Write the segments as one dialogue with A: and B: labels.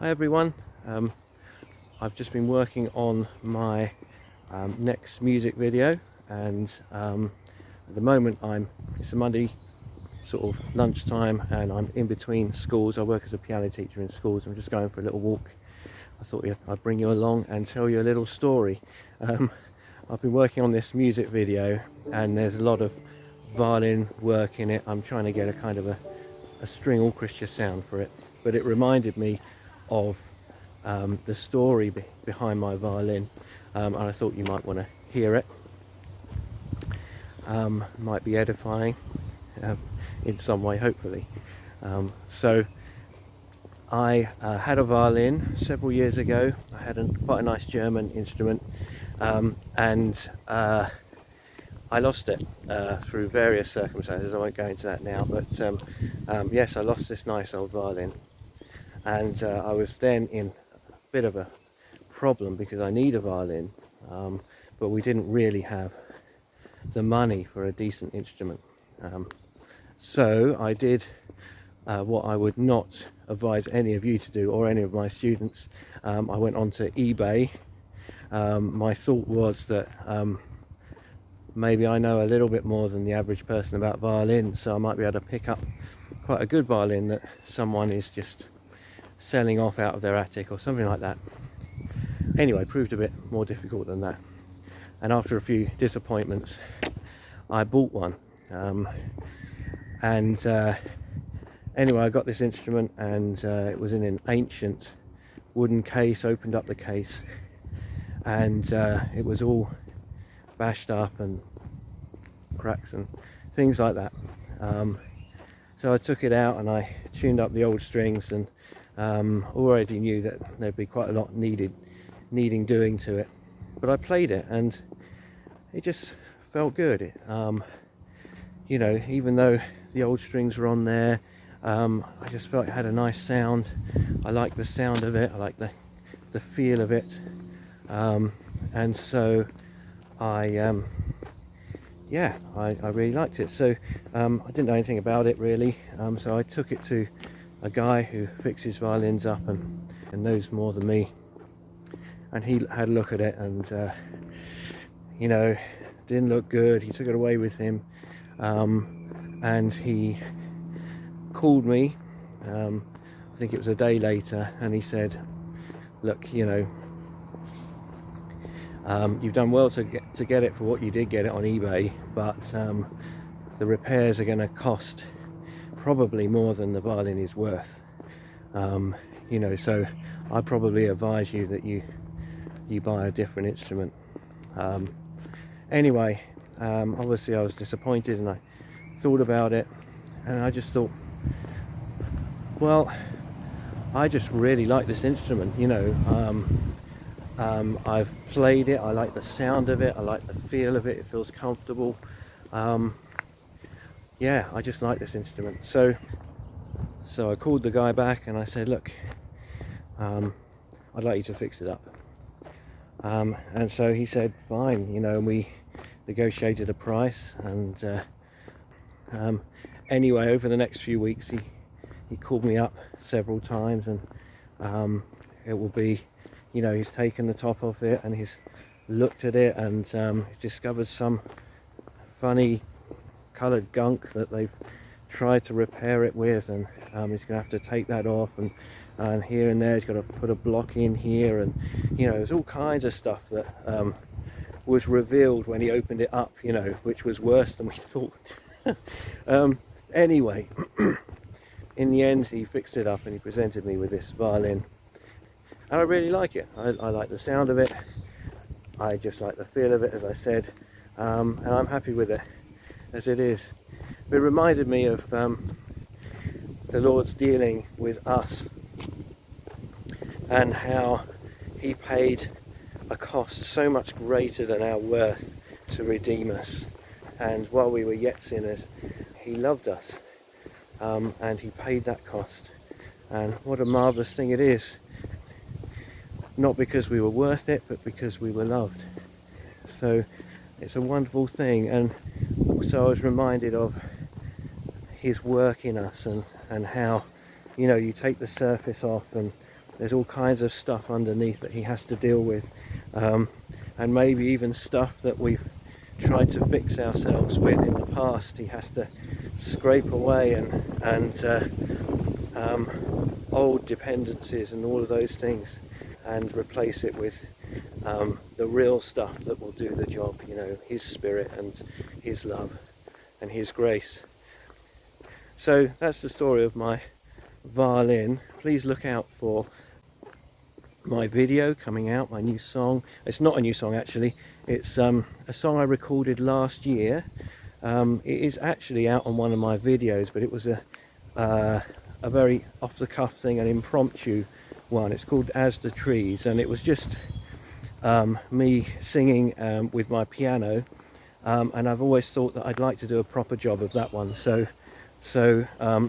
A: Hi everyone, I've just been working on my next music video, and at the moment it's a Monday sort of lunchtime and I'm in between schools. I work as a piano teacher in schools. I'm just going for a little walk. I thought I'd bring you along and tell you a little story. I've been working on this music video and there's a lot of violin work in it. I'm trying to get a kind of a string orchestra sound for it, but it reminded me of the story behind my violin, and I thought you might want to hear it. Might be edifying in some way, hopefully. So I had a violin several years ago. I had quite a nice German instrument, and I lost it through various circumstances. I won't go into that now, but yes, I lost this nice old violin. And I was then in a bit of a problem because I need a violin, but we didn't really have the money for a decent instrument. So I did what I would not advise any of you to do, or any of my students. I went onto eBay. My thought was that maybe I know a little bit more than the average person about violins, so I might be able to pick up quite a good violin that someone is just selling off out of their attic or something like that. Anyway, proved a bit more difficult than that, and after a few disappointments I bought one. Anyway, I got this instrument, and it was in an ancient wooden case. Opened up the case and it was all bashed up and cracks and things like that. So I took it out and I tuned up the old strings, and already knew that there'd be quite a lot needing doing to it, but I played it and it just felt good. You know, even though the old strings were on there, I just felt it had a nice sound. I liked the sound of it, I liked the feel of it, and so I really liked it. So I didn't know anything about it really, so I took it to a guy who fixes violins up and knows more than me, and he had a look at it, and you know, didn't look good. He took it away with him, and he called me, I think it was a day later, and he said, look, you know, you've done well to get it for what you did get it on eBay, but the repairs are going to cost probably more than the violin is worth. You know, so I probably advise you that you buy a different instrument. Anyway, obviously I was disappointed, and I thought about it, and I just thought, well, I just really like this instrument, you know. I've played it, I like the sound of it, I like the feel of it, it feels comfortable. Yeah, I just like this instrument. So I called the guy back and I said, look, I'd like you to fix it up. And so he said, fine, you know, and we negotiated a price, and anyway, over the next few weeks he called me up several times, and it will be, you know, he's taken the top off it and he's looked at it, and he's discovered some funny coloured gunk that they've tried to repair it with, and he's going to have to take that off, and here and there he's got to put a block in here, and you know, there's all kinds of stuff that was revealed when he opened it up, you know, which was worse than we thought. Anyway, in the end he fixed it up and he presented me with this violin, and I really like it. I like the sound of it, I just like the feel of it, as I said, and I'm happy with it as it is. It reminded me of the Lord's dealing with us, and how he paid a cost so much greater than our worth to redeem us, and while we were yet sinners he loved us, and he paid that cost. And what a marvellous thing it is, not because we were worth it, but because we were loved. So it's a wonderful thing. And so I was reminded of his work in us, and how, you know, you take the surface off and there's all kinds of stuff underneath that he has to deal with, and maybe even stuff that we've tried to fix ourselves with in the past. He has to scrape away and old dependencies and all of those things, and replace it with the real stuff that will do the job, you know, his spirit and his love and his grace. So that's the story of my violin. Please look out for my video coming out, my new song. It's not a new song actually, it's a song I recorded last year. It is actually out on one of my videos, but it was a very off-the-cuff thing, an impromptu one. It's called As the Trees, and it was just me singing with my piano, and I've always thought that I'd like to do a proper job of that one. So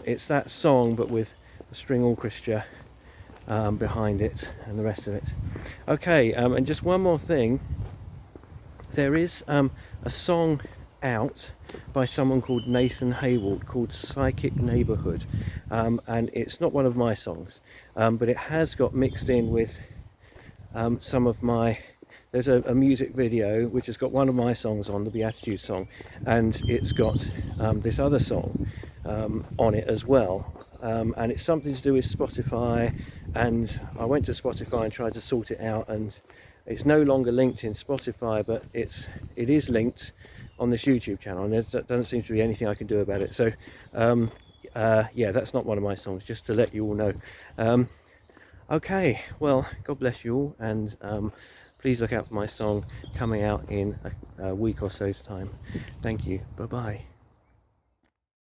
A: it's that song, but with a string orchestra behind it and the rest of it. Okay, and just one more thing. There is a song out by someone called Nathan Hayward called Psychic Neighbourhood, and it's not one of my songs, but it has got mixed in with some of my... There's a music video which has got one of my songs on, the Beatitude song, and it's got this other song on it as well, and it's something to do with Spotify, and I went to Spotify and tried to sort it out, and it's no longer linked in Spotify, but it is linked on this YouTube channel, and there doesn't seem to be anything I can do about it. So yeah, that's not one of my songs, just to let you all know. Okay, well, God bless you all, and please look out for my song coming out in a week or so's time. Thank you. Bye bye.